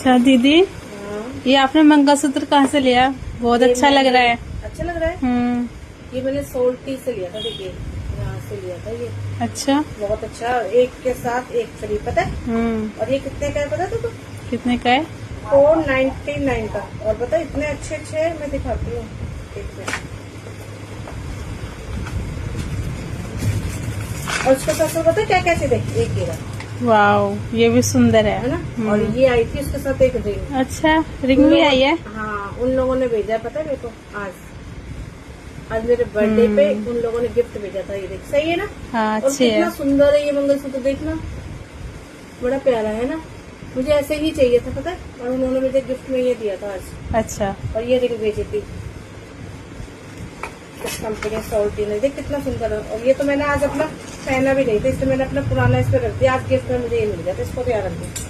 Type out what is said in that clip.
अच्छा दीदी, ये आपने मंगलसूत्र कहाँ से लिया? बहुत अच्छा लग रहा है। अच्छा लग रहा है। ये मैंने सोल्टी से लिया था, देखिए यहाँ से लिया था ये। अच्छा, बहुत अच्छा। एक के साथ एक फ्री, पता है? और ये कितने का है पता है तुमको? कितने का है? 499 का। और पता है इतने अच्छे अच्छे है, मैं दिखाती हूँ। और उसके साथ पता है क्या क्या चीज है? एक ये रहा। वाओ, ये भी सुंदर है ना। और ये आई थी उसके साथ एक रिंग। अच्छा, रिंग भी आई है? हाँ, उन लोगों ने भेजा है, पता है मेरे को। आज मेरे बर्थडे पे उन लोगों ने गिफ्ट भेजा था। ये देख, सही है ना? हाँ, और कितना सुंदर है ये मंगलसूत्र, देखना बड़ा प्यारा है ना। मुझे ऐसे ही चाहिए था, पता है? और उन्होंने मुझे गिफ्ट में ये दिया था आज। अच्छा। और ये रिंग भेजी थी इस कंपनी सोल्टी ने। देख कितना सुंदर है। और ये तो मैंने आज अपना पहना भी नहीं था, इसलिए मैंने अपना पुराना इस पे रख दिया। आज गिफ्ट में मुझे ये मिल गया था, इसको तैयार रख दिया।